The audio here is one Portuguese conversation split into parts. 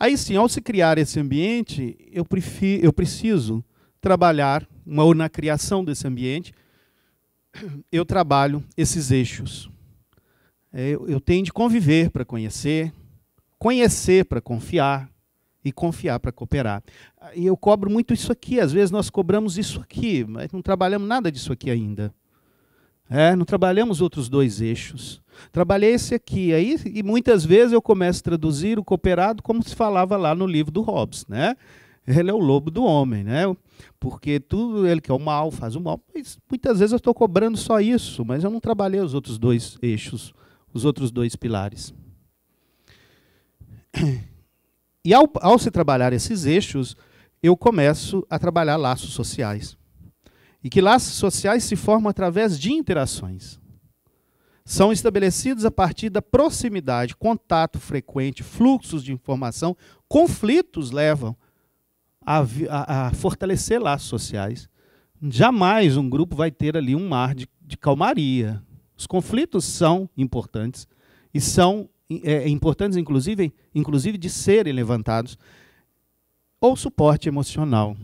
Aí sim, ao se criar esse ambiente, eu preciso trabalhar, ou na criação desse ambiente, eu trabalho esses eixos. Eu tenho de conviver para conhecer, conhecer para confiar e confiar para cooperar. E eu cobro muito isso aqui, às vezes nós cobramos isso aqui, mas não trabalhamos nada disso aqui ainda. Não trabalhamos outros dois eixos. Trabalhei esse aqui, aí, e muitas vezes eu começo a traduzir o cooperado como se falava lá no livro do Hobbes, né? Ele é o lobo do homem, né? Porque tudo ele quer o mal, faz o mal. Mas muitas vezes eu estou cobrando só isso, mas eu não trabalhei os outros dois eixos, os outros dois pilares. E ao se trabalhar esses eixos, eu começo a trabalhar laços sociais. E que laços sociais se formam através de interações. São estabelecidos a partir da proximidade, contato frequente, fluxos de informação. Conflitos levam a fortalecer laços sociais. Jamais um grupo vai ter ali um mar de calmaria. Os conflitos são importantes, e são importantes, inclusive de serem levantados, ou suporte emocional.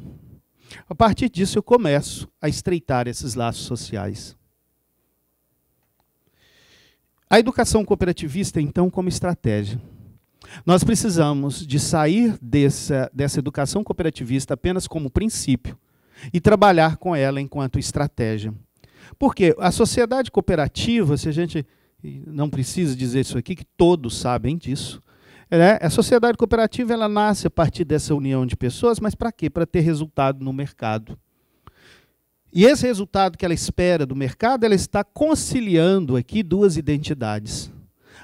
A partir disso, eu começo a estreitar esses laços sociais. A educação cooperativista, então, como estratégia. Nós precisamos de sair dessa educação cooperativista apenas como princípio e trabalhar com ela enquanto estratégia. Porque a sociedade cooperativa, se a gente não precisa dizer isso aqui, que todos sabem disso, a sociedade cooperativa ela nasce a partir dessa união de pessoas, mas para quê? Para ter resultado no mercado. E esse resultado que ela espera do mercado, ela está conciliando aqui duas identidades.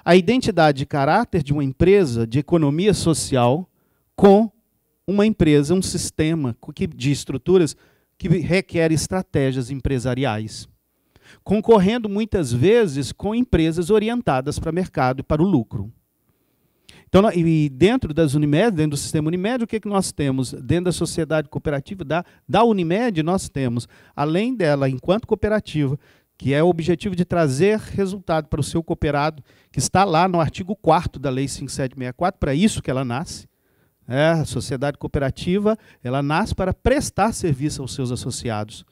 A identidade de caráter de uma empresa de economia social com uma empresa, um sistema de estruturas que requer estratégias empresariais, concorrendo muitas vezes com empresas orientadas para o mercado e para o lucro. Então, e dentro das Unimed, dentro do sistema Unimed, o que nós temos? Dentro da sociedade cooperativa da Unimed, nós temos, além dela, enquanto cooperativa, que é o objetivo de trazer resultado para o seu cooperado, que está lá no artigo 4º da Lei 5764, para isso que ela nasce. A sociedade cooperativa ela nasce para prestar serviço aos seus associados,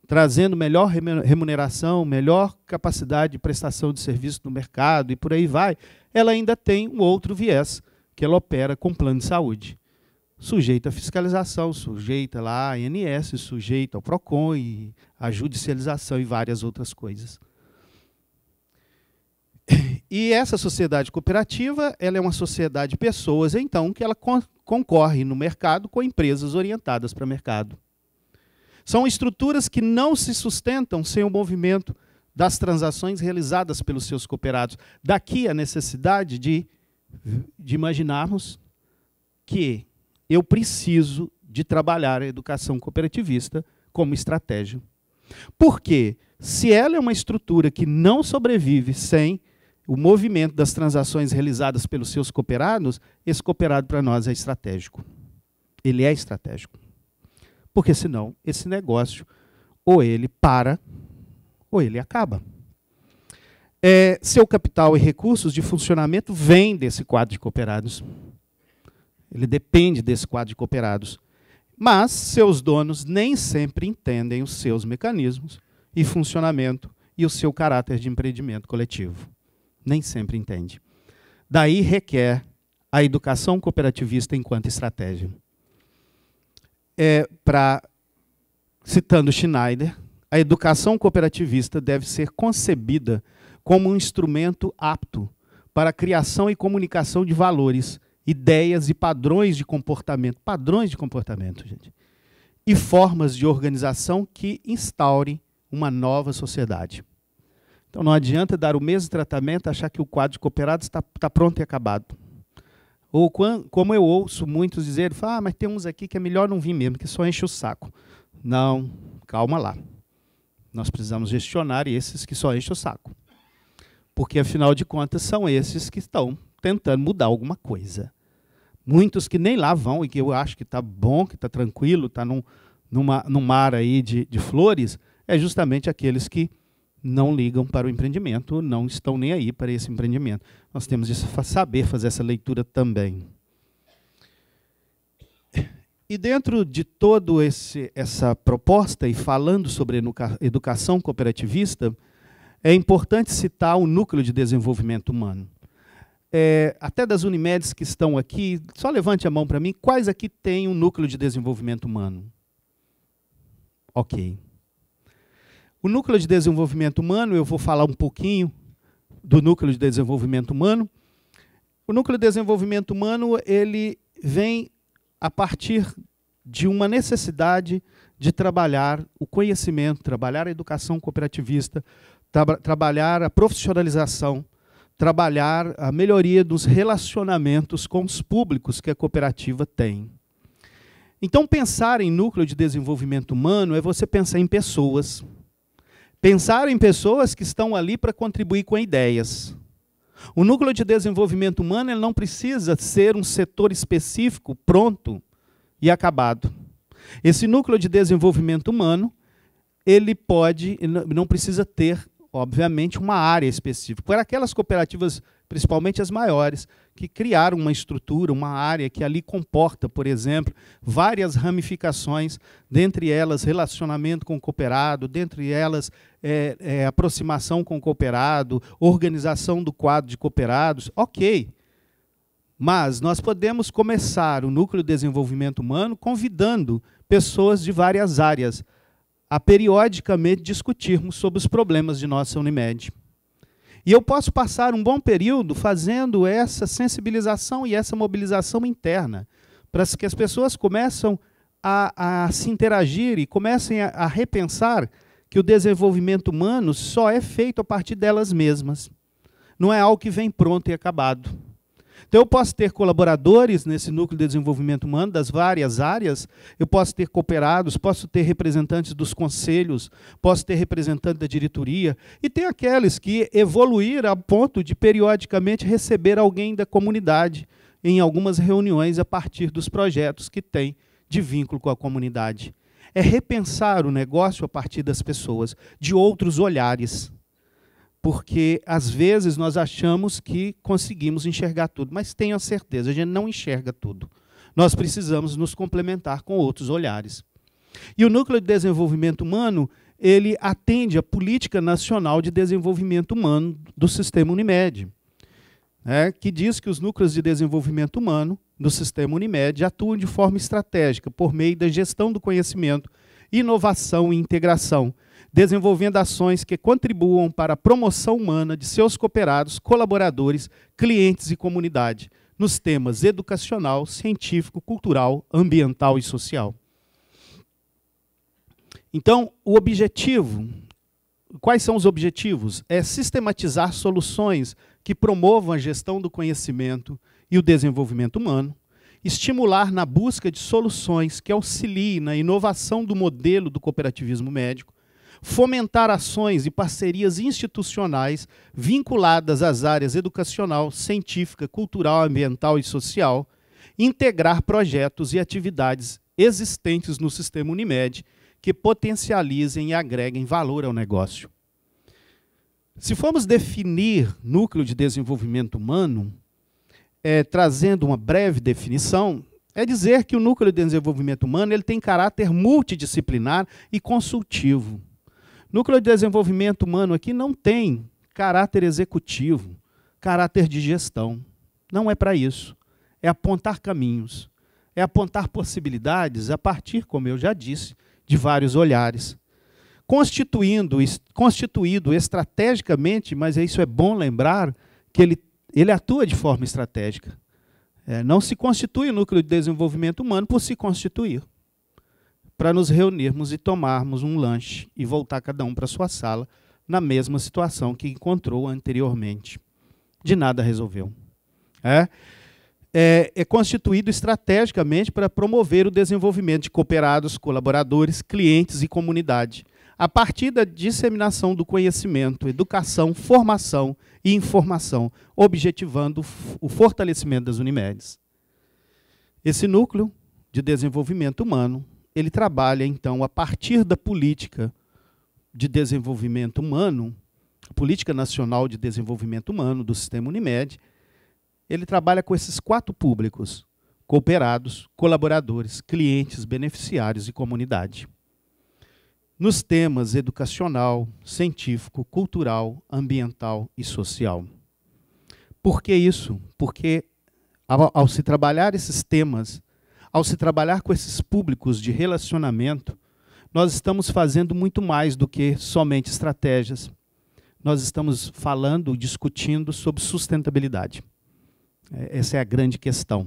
trazendo melhor remuneração, melhor capacidade de prestação de serviço no mercado e por aí vai. Ela ainda tem um outro viés, que ela opera com plano de saúde. Sujeita à fiscalização, sujeita lá à ANS, sujeita ao PROCON e à judicialização e várias outras coisas. E essa sociedade cooperativa ela é uma sociedade de pessoas, então, que ela concorre no mercado com empresas orientadas para o mercado. São estruturas que não se sustentam sem o movimento das transações realizadas pelos seus cooperados. Daqui a necessidade de imaginarmos que eu preciso de trabalhar a educação cooperativista como estratégia. Porque, se ela é uma estrutura que não sobrevive sem o movimento das transações realizadas pelos seus cooperados, esse cooperado para nós é estratégico. Ele é estratégico. Porque, senão, esse negócio, ou ele para, ou ele acaba. Seu capital e recursos de funcionamento vêm desse quadro de cooperados. Ele depende desse quadro de cooperados. Mas seus donos nem sempre entendem os seus mecanismos e funcionamento e o seu caráter de empreendimento coletivo. Nem sempre entende. Daí requer a educação cooperativista enquanto estratégia. Citando Schneider, a educação cooperativista deve ser concebida como um instrumento apto para a criação e comunicação de valores, ideias e padrões de comportamento, gente, e formas de organização que instaurem uma nova sociedade. Então não adianta dar o mesmo tratamento, achar que o quadro de cooperados está pronto e acabado. Ou como eu ouço muitos dizerem, mas tem uns aqui que é melhor não vir mesmo, que só enche o saco. Não, calma lá. Nós precisamos gestionar esses que só enchem o saco. Porque, afinal de contas, são esses que estão tentando mudar alguma coisa. Muitos que nem lá vão, e que eu acho que está bom, que está tranquilo, está num mar aí de flores, é justamente aqueles que não ligam para o empreendimento, não estão nem aí para esse empreendimento. Nós temos de saber fazer essa leitura também. E dentro de toda essa proposta, e falando sobre educação cooperativista, é importante citar o Núcleo de Desenvolvimento Humano. Até das Unimedes que estão aqui, só levante a mão para mim, quais aqui têm um Núcleo de Desenvolvimento Humano? Ok. O Núcleo de Desenvolvimento Humano, eu vou falar um pouquinho do Núcleo de Desenvolvimento Humano. O Núcleo de Desenvolvimento Humano, ele vem a partir de uma necessidade de trabalhar o conhecimento, trabalhar a educação cooperativista, trabalhar a profissionalização, trabalhar a melhoria dos relacionamentos com os públicos que a cooperativa tem. Então, pensar em núcleo de desenvolvimento humano é você pensar em pessoas. Pensar em pessoas que estão ali para contribuir com ideias. O núcleo de desenvolvimento humano ele não precisa ser um setor específico, pronto e acabado. Esse núcleo de desenvolvimento humano, ele não precisa ter, obviamente, uma área específica. Para aquelas cooperativas, principalmente as maiores, que criaram uma estrutura, uma área que ali comporta, por exemplo, várias ramificações, dentre elas relacionamento com o cooperado, dentre elas aproximação com o cooperado, organização do quadro de cooperados, ok. Mas nós podemos começar o Núcleo de Desenvolvimento Humano convidando pessoas de várias áreas a periodicamente discutirmos sobre os problemas de nossa Unimed. E eu posso passar um bom período fazendo essa sensibilização e essa mobilização interna, para que as pessoas comecem a se interagir e comecem a repensar que o desenvolvimento humano só é feito a partir delas mesmas. Não é algo que vem pronto e acabado. Então, eu posso ter colaboradores nesse núcleo de desenvolvimento humano das várias áreas, eu posso ter cooperados, posso ter representantes dos conselhos, posso ter representante da diretoria, e tem aqueles que evoluíram a ponto de, periodicamente, receber alguém da comunidade em algumas reuniões a partir dos projetos que tem de vínculo com a comunidade. É repensar o negócio a partir das pessoas, de outros olhares. Porque, às vezes, nós achamos que conseguimos enxergar tudo, mas tenho a certeza, a gente não enxerga tudo. Nós precisamos nos complementar com outros olhares. E o Núcleo de Desenvolvimento Humano, ele atende à Política Nacional de Desenvolvimento Humano do Sistema Unimed, que diz que os núcleos de desenvolvimento humano do Sistema Unimed atuam de forma estratégica, por meio da gestão do conhecimento, inovação e integração, desenvolvendo ações que contribuam para a promoção humana de seus cooperados, colaboradores, clientes e comunidade, nos temas educacional, científico, cultural, ambiental e social. Então, o objetivo, quais são os objetivos? É sistematizar soluções que promovam a gestão do conhecimento e o desenvolvimento humano, estimular na busca de soluções que auxiliem na inovação do modelo do cooperativismo médico, fomentar ações e parcerias institucionais vinculadas às áreas educacional, científica, cultural, ambiental e social, integrar projetos e atividades existentes no sistema Unimed que potencializem e agreguem valor ao negócio. Se formos definir núcleo de desenvolvimento humano, trazendo uma breve definição, é dizer que o núcleo de desenvolvimento humano ele tem caráter multidisciplinar e consultivo. Núcleo de desenvolvimento humano aqui não tem caráter executivo, caráter de gestão. Não é para isso. É apontar caminhos, é apontar possibilidades a partir, como eu já disse, de vários olhares. Constituído estrategicamente, mas isso é bom lembrar, que ele atua de forma estratégica. Não se constitui o núcleo de desenvolvimento humano por se constituir, para nos reunirmos e tomarmos um lanche e voltar cada um para a sua sala na mesma situação que encontrou anteriormente. De nada resolveu. É constituído estrategicamente para promover o desenvolvimento de cooperados, colaboradores, clientes e comunidade, a partir da disseminação do conhecimento, educação, formação e informação, objetivando o fortalecimento das Unimedes. Esse núcleo de desenvolvimento humano, ele trabalha, então, a partir da política de desenvolvimento humano, a Política Nacional de Desenvolvimento Humano do Sistema Unimed, ele trabalha com esses 4 públicos. cooperados, colaboradores, clientes, beneficiários e comunidade. Nos temas educacional, científico, cultural, ambiental e social. Por que isso? Porque ao se trabalhar esses temas, ao se trabalhar com esses públicos de relacionamento, nós estamos fazendo muito mais do que somente estratégias. Nós estamos falando, discutindo sobre sustentabilidade. Essa é a grande questão.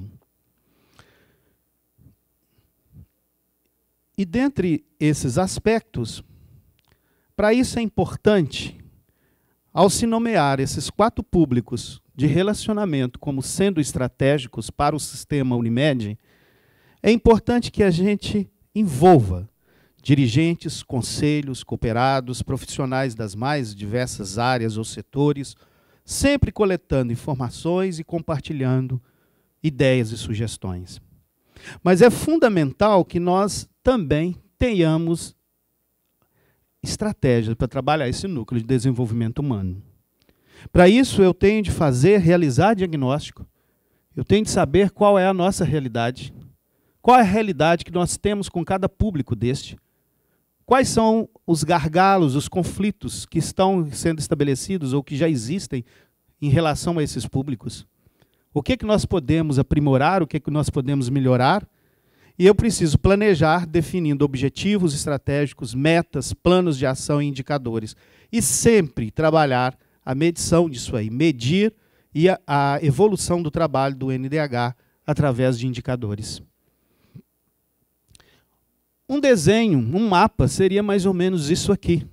E dentre esses aspectos, para isso é importante, ao se nomear esses 4 públicos de relacionamento como sendo estratégicos para o sistema Unimed, é importante que a gente envolva dirigentes, conselhos, cooperados, profissionais das mais diversas áreas ou setores, sempre coletando informações e compartilhando ideias e sugestões. Mas é fundamental que nós também tenhamos estratégias para trabalhar esse núcleo de desenvolvimento humano. Para isso, eu tenho de realizar diagnóstico, eu tenho de saber qual é a nossa realidade, qual é a realidade que nós temos com cada público deste, quais são os gargalos, os conflitos que estão sendo estabelecidos ou que já existem em relação a esses públicos. O que nós podemos aprimorar, o que nós podemos melhorar, e eu preciso planejar definindo objetivos estratégicos, metas, planos de ação e indicadores. E sempre trabalhar a medição disso aí, medir e a evolução do trabalho do NDH através de indicadores. Um desenho, um mapa, seria mais ou menos isso aqui.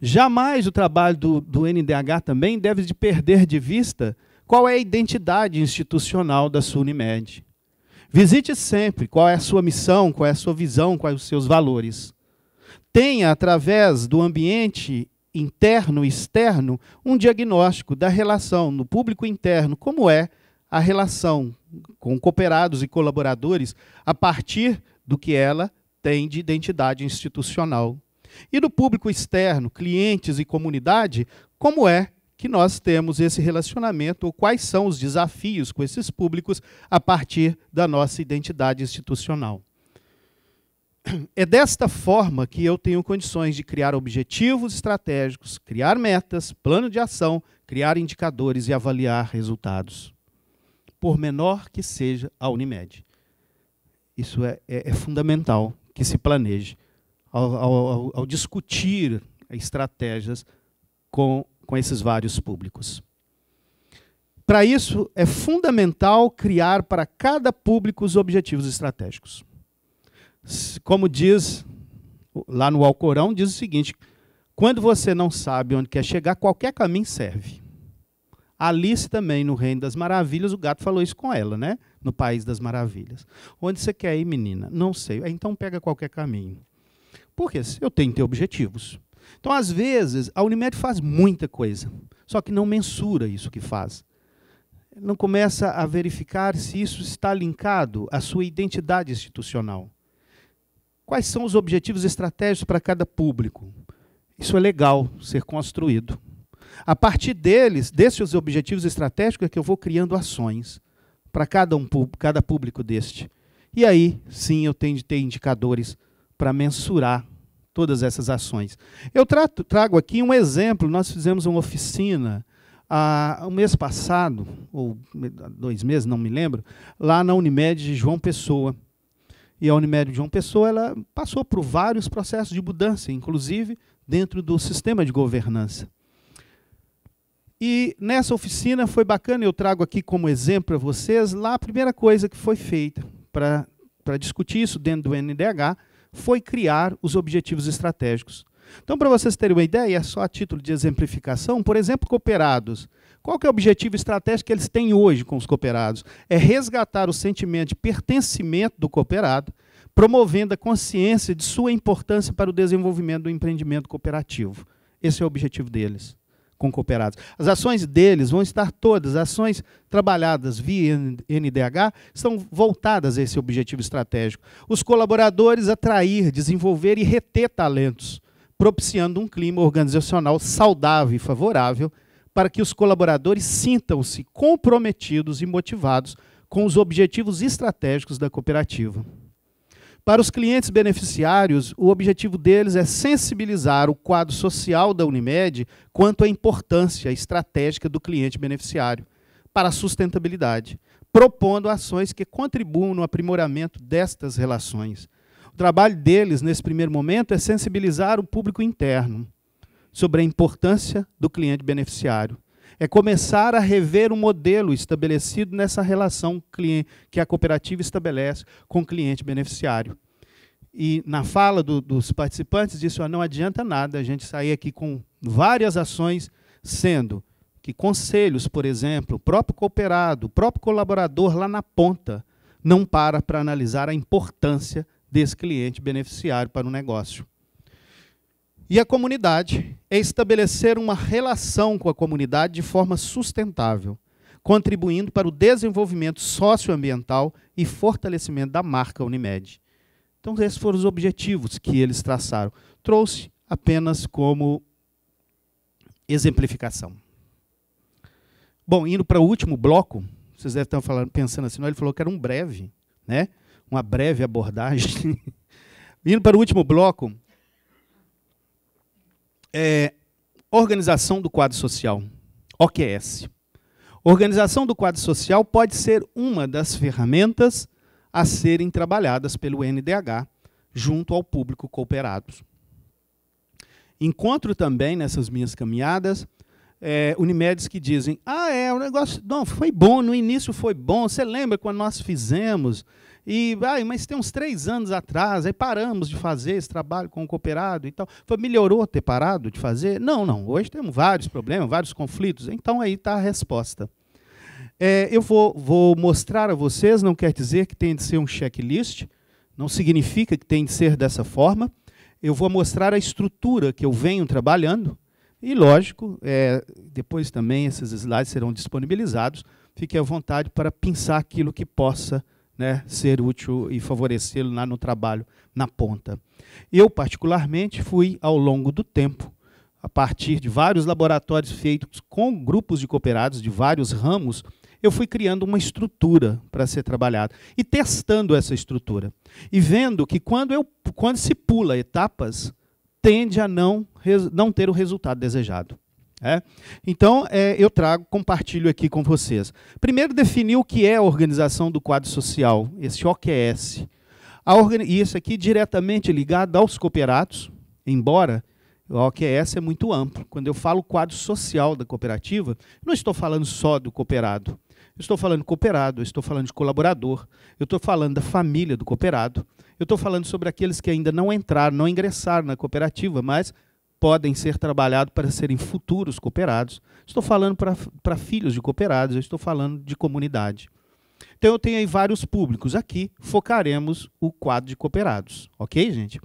Jamais o trabalho do NDH também deve de perder de vista qual é a identidade institucional da sua Unimed. Visite sempre qual é a sua missão, qual é a sua visão, quais os seus valores. Tenha, através do ambiente interno e externo, um diagnóstico da relação no público interno, como é a relação com cooperados e colaboradores a partir do que ela tem de identidade institucional. E no público externo, clientes e comunidade, como é que nós temos esse relacionamento, ou quais são os desafios com esses públicos a partir da nossa identidade institucional. É desta forma que eu tenho condições de criar objetivos estratégicos, criar metas, plano de ação, criar indicadores e avaliar resultados. Por menor que seja a Unimed. Isso é fundamental que se planeje ao discutir estratégias com esses vários públicos. Para isso, é fundamental criar para cada público os objetivos estratégicos. Como diz lá no Alcorão, diz o seguinte: quando você não sabe onde quer chegar, qualquer caminho serve. Alice também, no Reino das Maravilhas, o gato falou isso com ela, né? No País das Maravilhas. Onde você quer ir, menina? Não sei. Então pega qualquer caminho. Por quê? Eu tenho que ter objetivos. Então, às vezes, a Unimed faz muita coisa, só que não mensura isso que faz. Não começa a verificar se isso está linkado à sua identidade institucional. Quais são os objetivos estratégicos para cada público? Isso é legal ser construído. A partir desses objetivos estratégicos, é que eu vou criando ações para cada público deste. E aí, sim, eu tenho de ter indicadores para mensurar todas essas ações. Eu trago aqui um exemplo. Nós fizemos uma oficina o mês passado, ou 2 meses, não me lembro, lá na Unimed de João Pessoa. E a Unimed de João Pessoa ela passou por vários processos de mudança, inclusive dentro do sistema de governança. E nessa oficina foi bacana, eu trago aqui como exemplo para vocês, lá a primeira coisa que foi feita para discutir isso dentro do NDH foi criar os objetivos estratégicos. Então, para vocês terem uma ideia, só a título de exemplificação, por exemplo, cooperados. Qual que é o objetivo estratégico que eles têm hoje com os cooperados? É resgatar o sentimento de pertencimento do cooperado, promovendo a consciência de sua importância para o desenvolvimento do empreendimento cooperativo. Esse é o objetivo deles, com cooperados. As ações deles vão estar todas, ações trabalhadas via NDH, estão voltadas a esse objetivo estratégico. Os colaboradores atrair, desenvolver e reter talentos, propiciando um clima organizacional saudável e favorável para que os colaboradores sintam-se comprometidos e motivados com os objetivos estratégicos da cooperativa. Para os clientes beneficiários, o objetivo deles é sensibilizar o quadro social da Unimed quanto à importância estratégica do cliente beneficiário para a sustentabilidade, propondo ações que contribuam no aprimoramento destas relações. O trabalho deles, nesse primeiro momento, é sensibilizar o público interno sobre a importância do cliente beneficiário. É começar a rever o modelo estabelecido nessa relação que a cooperativa estabelece com o cliente beneficiário. E na fala dos participantes, disse, não adianta nada a gente sair aqui com várias ações, sendo que conselhos, por exemplo, o próprio cooperado, o próprio colaborador lá na ponta, não para analisar a importância desse cliente beneficiário para o negócio. E a comunidade é estabelecer uma relação com a comunidade de forma sustentável, contribuindo para o desenvolvimento socioambiental e fortalecimento da marca Unimed. Então, esses foram os objetivos que eles traçaram. Trouxe apenas como exemplificação. Bom, indo para o último bloco, vocês devem estar pensando assim, ele falou que era um breve, né? Uma breve abordagem. Indo para o último bloco, organização do quadro social, OQS. Organização do quadro social pode ser uma das ferramentas a serem trabalhadas pelo NDH junto ao público cooperado. Encontro também, nessas minhas caminhadas, Unimedes que dizem, o negócio não, foi bom, no início foi bom, você lembra quando nós fizemos, mas tem uns 3 anos atrás, aí paramos de fazer esse trabalho com o cooperado e tal. Melhorou ter parado de fazer? Não, hoje temos vários problemas, vários conflitos, então aí está a resposta. Eu vou mostrar a vocês, não quer dizer que tem de ser um checklist, não significa que tem de ser dessa forma, eu vou mostrar a estrutura que eu venho trabalhando, e, lógico, depois também esses slides serão disponibilizados, fique à vontade para pensar aquilo que possa, né, ser útil e favorecê-lo lá no trabalho, na ponta. Eu, particularmente, fui, ao longo do tempo, a partir de vários laboratórios feitos com grupos de cooperados de vários ramos, eu fui criando uma estrutura para ser trabalhada e testando essa estrutura. E vendo que quando se pula etapas, tende a não ter o resultado desejado. Então, eu compartilho aqui com vocês. Primeiro, definir o que é a organização do quadro social, esse OQS. E isso aqui diretamente ligado aos cooperados, embora o OQS é muito amplo. Quando eu falo quadro social da cooperativa, não estou falando só do cooperado. Eu estou falando de cooperado, eu estou falando de colaborador, eu estou falando da família do cooperado, eu estou falando sobre aqueles que ainda não entraram, não ingressaram na cooperativa, mas podem ser trabalhados para serem futuros cooperados. Estou falando para filhos de cooperados, eu estou falando de comunidade. Então, eu tenho aí vários públicos. Aqui, focaremos o quadro de cooperados. Ok, gente?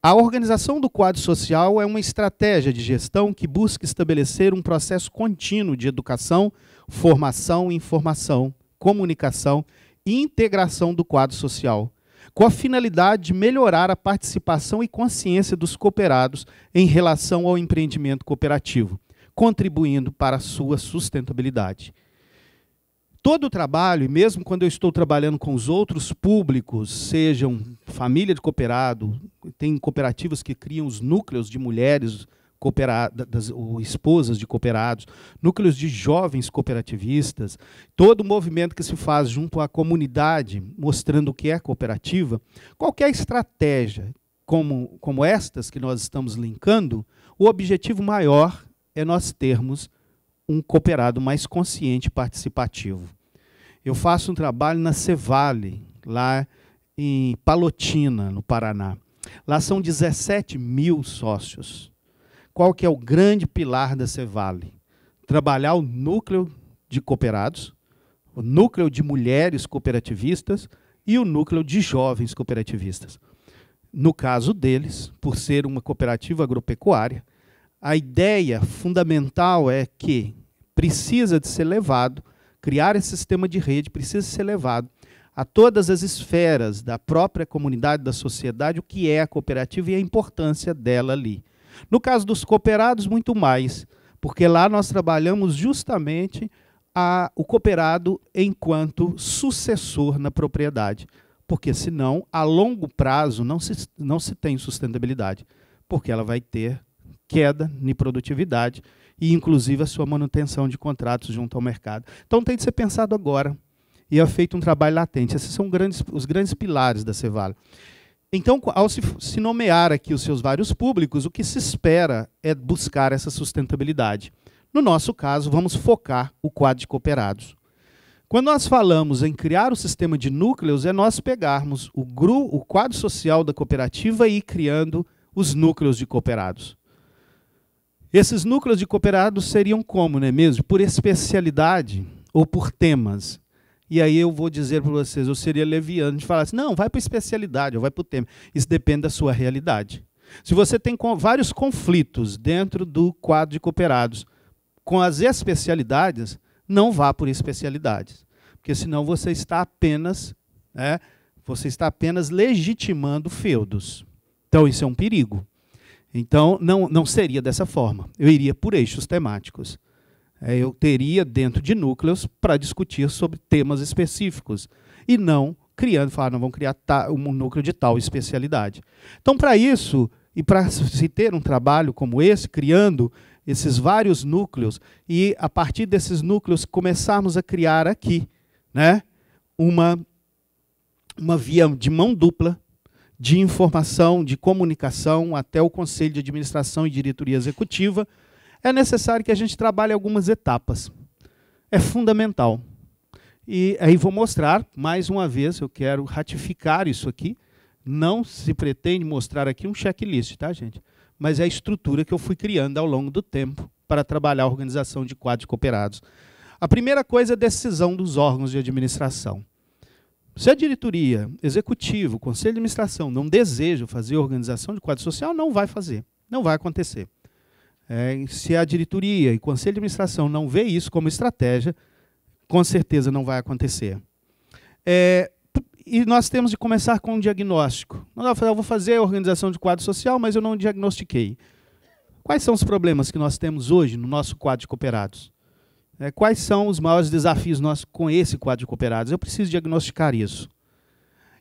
A organização do quadro social é uma estratégia de gestão que busca estabelecer um processo contínuo de educação, formação, informação, comunicação e integração do quadro social, com a finalidade de melhorar a participação e consciência dos cooperados em relação ao empreendimento cooperativo, contribuindo para a sua sustentabilidade. Todo o trabalho, e mesmo quando eu estou trabalhando com os outros públicos, sejam família de cooperado, tem cooperativas que criam os núcleos de mulheres cooperadas, ou esposas de cooperados, núcleos de jovens cooperativistas, todo o movimento que se faz junto à comunidade, mostrando o que é cooperativa, qualquer estratégia como estas que nós estamos linkando, o objetivo maior é nós termos um cooperado mais consciente e participativo. Eu faço um trabalho na Cevale, lá em Palotina, no Paraná. Lá são 17 mil sócios. Qual que é o grande pilar da Cevale? Trabalhar o núcleo de cooperados, o núcleo de mulheres cooperativistas e o núcleo de jovens cooperativistas. No caso deles, por ser uma cooperativa agropecuária, a ideia fundamental é que precisa de ser levado, criar esse sistema de rede precisa ser levado a todas as esferas da própria comunidade, da sociedade, o que é a cooperativa e a importância dela ali. No caso dos cooperados, muito mais, porque lá nós trabalhamos justamente o cooperado enquanto sucessor na propriedade, porque senão, a longo prazo, não se tem sustentabilidade, porque ela vai ter queda em produtividade e, inclusive, a sua manutenção de contratos junto ao mercado. Então, tem de ser pensado agora, e é feito um trabalho latente. Esses são os grandes pilares da Cevalo. Então, ao se nomear aqui os seus vários públicos, o que se espera é buscar essa sustentabilidade. No nosso caso, vamos focar o quadro de cooperados. Quando nós falamos em criar o sistema de núcleos, é nós pegarmos o quadro social da cooperativa e ir criando os núcleos de cooperados. Esses núcleos de cooperados seriam como, não é mesmo? Por especialidade ou por temas. E aí eu vou dizer para vocês, eu seria leviano de falar assim, não, vai para especialidade, ou vai para o tema. Isso depende da sua realidade. Se você tem vários conflitos dentro do quadro de cooperados com as especialidades, não vá por especialidades. Porque senão você está apenas legitimando feudos. Então isso é um perigo. Então não seria dessa forma. Eu iria por eixos temáticos. Eu teria dentro de núcleos para discutir sobre temas específicos e não falar, não vamos criar um núcleo de tal especialidade. Então, para isso, e para se ter um trabalho como esse, criando esses vários núcleos, e a partir desses núcleos começarmos a criar aqui, né, uma via de mão dupla, de informação, de comunicação, até o Conselho de Administração e Diretoria Executiva, é necessário que a gente trabalhe algumas etapas. É fundamental. E aí vou mostrar, mais uma vez, eu quero ratificar isso aqui. Não se pretende mostrar aqui um checklist, tá, gente? Mas é a estrutura que eu fui criando ao longo do tempo para trabalhar a organização de quadros de cooperados. A primeira coisa é a decisão dos órgãos de administração. Se a diretoria, executivo, conselho de administração não desejam fazer a organização de quadro social, não vai fazer, não vai acontecer. Se a diretoria e conselho de administração não vê isso como estratégia, com certeza não vai acontecer. E nós temos de começar com um diagnóstico. Eu vou fazer a organização de quadro social, mas eu não diagnostiquei. Quais são os problemas que nós temos hoje no nosso quadro de cooperados? Quais são os maiores desafios nossos com esse quadro de cooperados? Eu preciso diagnosticar isso.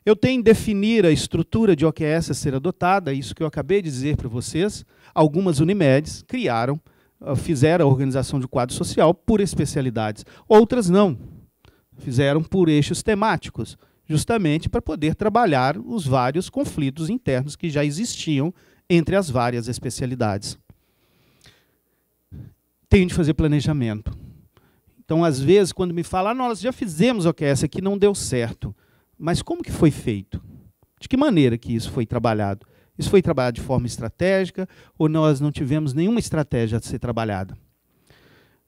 Eu tenho de definir a estrutura de OQS a ser adotada, isso que eu acabei de dizer para vocês. Algumas Unimedes fizeram a organização de quadro social por especialidades. Outras não, fizeram por eixos temáticos, justamente para poder trabalhar os vários conflitos internos que já existiam entre as várias especialidades. Tenho de fazer planejamento. Então, às vezes, quando me falam, nós já fizemos OQS aqui, não deu certo. Mas como que foi feito? De que maneira que isso foi trabalhado? Isso foi trabalhado de forma estratégica ou nós não tivemos nenhuma estratégia a ser trabalhada?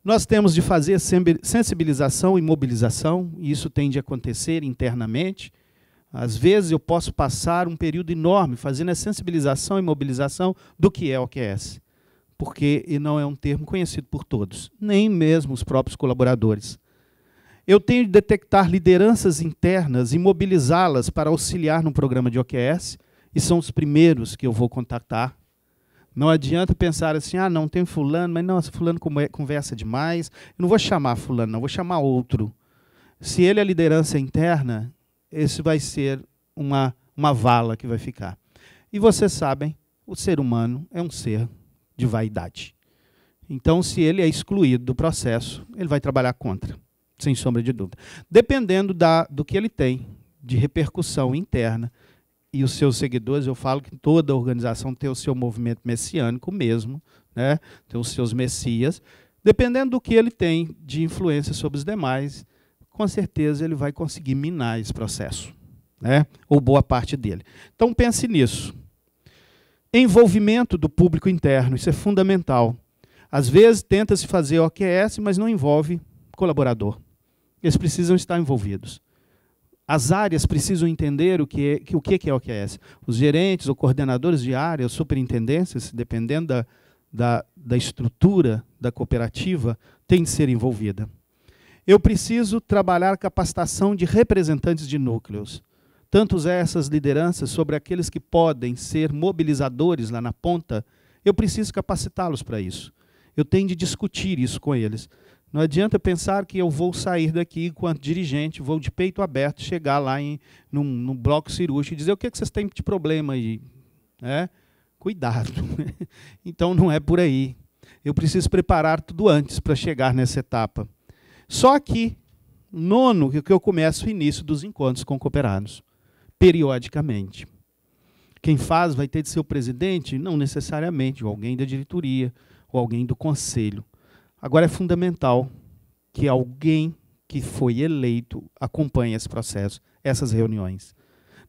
Nós temos de fazer sensibilização e mobilização, e isso tem de acontecer internamente. Às vezes eu posso passar um período enorme fazendo a sensibilização e mobilização do que é OQS, porque não é um termo conhecido por todos, nem mesmo os próprios colaboradores. Eu tenho de detectar lideranças internas e mobilizá-las para auxiliar no programa de OQS, e são os primeiros que eu vou contactar. Não adianta pensar assim, não, tem fulano, mas não, fulano conversa demais, eu não vou chamar fulano, não, vou chamar outro. Se ele é liderança interna, esse vai ser uma vala que vai ficar. E vocês sabem, o ser humano é um ser de vaidade. Então, se ele é excluído do processo, ele vai trabalhar contra. Sem sombra de dúvida. Dependendo do que ele tem de repercussão interna e os seus seguidores, eu falo que toda organização tem o seu movimento messiânico mesmo, né? Tem os seus messias. Dependendo do que ele tem de influência sobre os demais, com certeza ele vai conseguir minar esse processo, né? Ou boa parte dele. Então pense nisso. Envolvimento do público interno, isso é fundamental. Às vezes tenta-se fazer OQS, mas não envolve colaborador. Eles precisam estar envolvidos. As áreas precisam entender o que é OQS. Os gerentes ou coordenadores de área, superintendências, dependendo da estrutura da cooperativa, têm de ser envolvida. Eu preciso trabalhar a capacitação de representantes de núcleos. Tanto essas lideranças sobre aqueles que podem ser mobilizadores lá na ponta, eu preciso capacitá-los para isso. Eu tenho de discutir isso com eles. Não adianta pensar que eu vou sair daqui enquanto dirigente, vou de peito aberto, chegar lá num bloco cirúrgico e dizer o que vocês têm de problema aí. Cuidado. Então não é por aí. Eu preciso preparar tudo antes para chegar nessa etapa. Só que, nono, que eu começo o início dos encontros com cooperados, periodicamente. Quem faz vai ter de ser o presidente? Não necessariamente, ou alguém da diretoria, ou alguém do conselho. Agora é fundamental que alguém que foi eleito acompanhe esse processo, essas reuniões.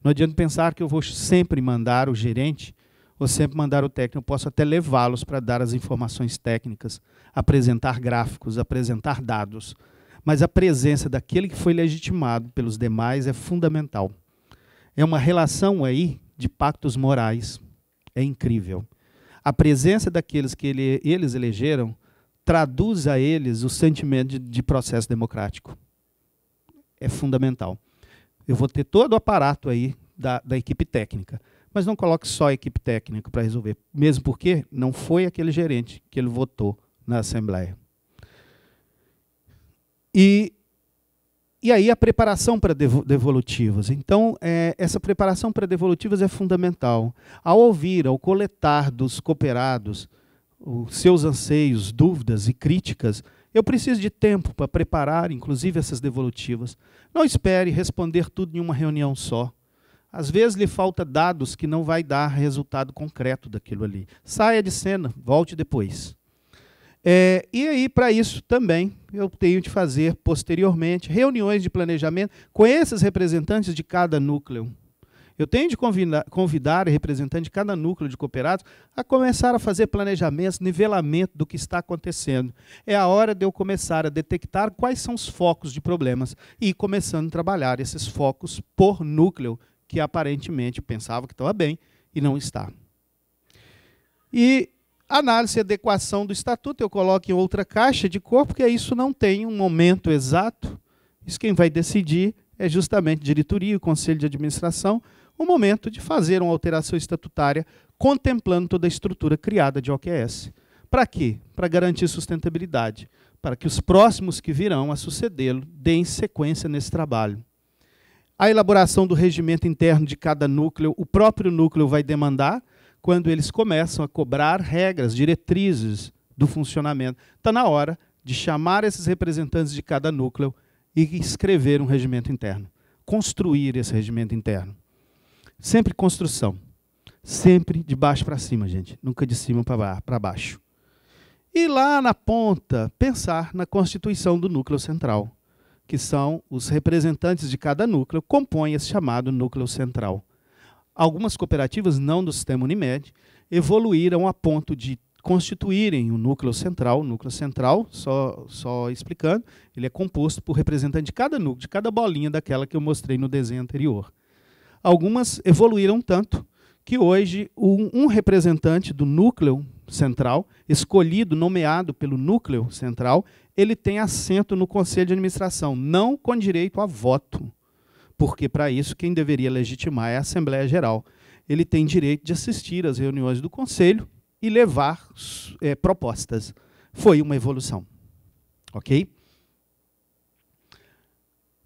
Não adianta pensar que eu vou sempre mandar o gerente ou sempre mandar o técnico. Eu posso até levá-los para dar as informações técnicas, apresentar gráficos, apresentar dados. Mas a presença daquele que foi legitimado pelos demais é fundamental. É uma relação aí de pactos morais. É incrível. A presença daqueles que eles elegeram traduz a eles o sentimento de processo democrático. É fundamental. Eu vou ter todo o aparato aí da equipe técnica, mas não coloque só a equipe técnica para resolver, mesmo porque não foi aquele gerente que ele votou na Assembleia. E aí a preparação para devolutivas. Então, essa preparação para devolutivas é fundamental. Ao ouvir, ao coletar dos cooperados os seus anseios, dúvidas e críticas, eu preciso de tempo para preparar, inclusive, essas devolutivas. Não espere responder tudo em uma reunião só. Às vezes lhe falta dados que não vai dar resultado concreto daquilo ali. Saia de cena, volte depois. E aí, para isso também, eu tenho de fazer posteriormente reuniões de planejamento com esses representantes de cada núcleo. Eu tenho de convidar representantes de cada núcleo de cooperados a começar a fazer planejamentos, nivelamento do que está acontecendo. É a hora de eu começar a detectar quais são os focos de problemas e ir começando a trabalhar esses focos por núcleo, que aparentemente pensava que estava bem e não está. E análise e adequação do estatuto, eu coloco em outra caixa de cor, porque isso não tem um momento exato. Isso quem vai decidir é justamente a diretoria e o conselho de administração, o momento de fazer uma alteração estatutária contemplando toda a estrutura criada de OQS. Para quê? Para garantir sustentabilidade, para que os próximos que virão a sucedê-lo deem sequência nesse trabalho. A elaboração do regimento interno de cada núcleo, o próprio núcleo vai demandar, quando eles começam a cobrar regras, diretrizes do funcionamento. Está na hora de chamar esses representantes de cada núcleo e escrever um regimento interno. Construir esse regimento interno. Sempre construção. Sempre de baixo para cima, gente. Nunca de cima para baixo. E lá na ponta, pensar na constituição do núcleo central, que são os representantes de cada núcleo, compõem esse chamado núcleo central. Algumas cooperativas, não do sistema Unimed, evoluíram a ponto de constituírem o núcleo central. O núcleo central, só explicando, ele é composto por representante de cada núcleo, de cada bolinha daquela que eu mostrei no desenho anterior. Algumas evoluíram tanto que hoje um representante do núcleo central, escolhido, nomeado pelo núcleo central, ele tem assento no conselho de administração, não com direito a voto, porque para isso quem deveria legitimar é a Assembleia Geral. Ele tem direito de assistir às reuniões do conselho e levar propostas. Foi uma evolução. Ok?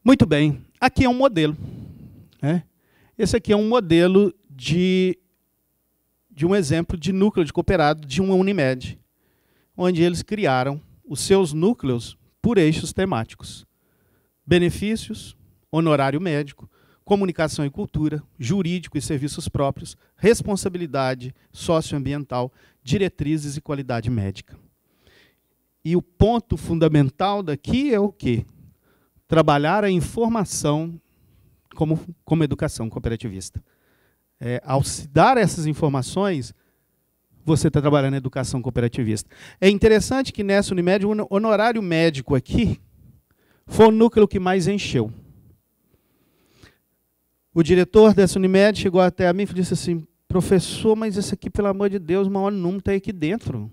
Muito bem. Aqui é um modelo. Esse aqui é um modelo de um exemplo de núcleo de cooperado de uma Unimed, onde eles criaram os seus núcleos por eixos temáticos. Benefícios, honorário médico, comunicação e cultura, jurídico e serviços próprios, responsabilidade socioambiental, diretrizes e qualidade médica. E o ponto fundamental daqui é o quê? Trabalhar a informação como educação cooperativista. Ao se dar essas informações, você está trabalhando em educação cooperativista. É interessante que nessa Unimed, o honorário médico aqui foi o núcleo que mais encheu. O diretor dessa Unimed chegou até a mim e disse assim: professor, mas esse aqui, pelo amor de Deus, o maior número está aqui dentro.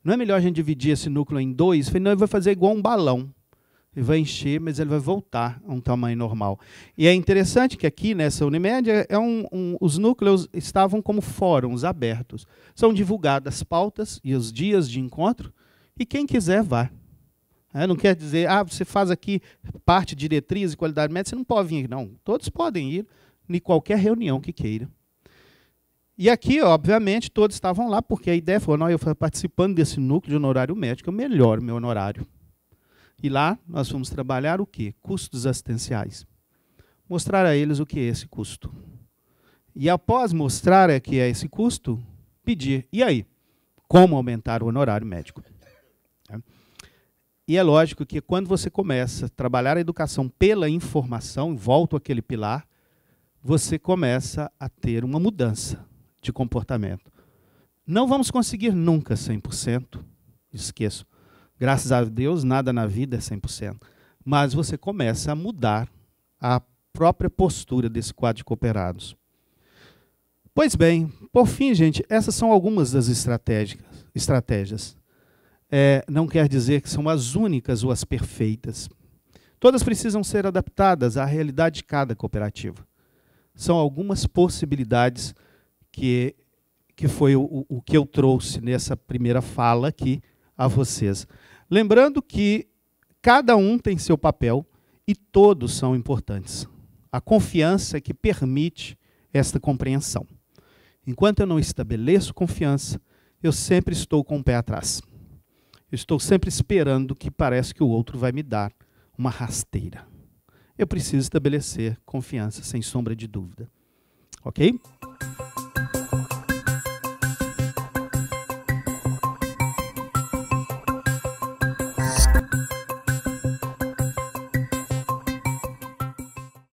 Não é melhor a gente dividir esse núcleo em dois? Eu falei, não, ele vai fazer igual um balão. Ele vai encher, mas ele vai voltar a um tamanho normal. E é interessante que aqui, nessa Unimed, os núcleos estavam como fóruns abertos. São divulgadas pautas e os dias de encontro, e quem quiser vá. Não quer dizer, você faz aqui parte de diretriz e qualidade médica, você não pode vir. Não, todos podem ir em qualquer reunião que queira. E aqui, obviamente, todos estavam lá, porque a ideia foi, eu fui participando desse núcleo de honorário médico, eu melhoro meu honorário. E lá nós fomos trabalhar o quê? Custos assistenciais. Mostrar a eles o que é esse custo. E após mostrar o que é esse custo, pedir, e aí? Como aumentar o honorário médico? E é lógico que quando você começa a trabalhar a educação pela informação, volto àquele pilar, você começa a ter uma mudança de comportamento. Não vamos conseguir nunca 100%, esqueço. Graças a Deus, nada na vida é 100%. Mas você começa a mudar a própria postura desse quadro de cooperados. Pois bem, por fim, gente, essas são algumas das estratégias. Não quer dizer que são as únicas ou as perfeitas. Todas precisam ser adaptadas à realidade de cada cooperativa. São algumas possibilidades que foi o que eu trouxe nessa primeira fala aqui a vocês. Lembrando que cada um tem seu papel e todos são importantes. A confiança é que permite esta compreensão. Enquanto eu não estabeleço confiança, eu sempre estou com o pé atrás. Eu estou sempre esperando que parece que o outro vai me dar uma rasteira. Eu preciso estabelecer confiança, sem sombra de dúvida. Ok?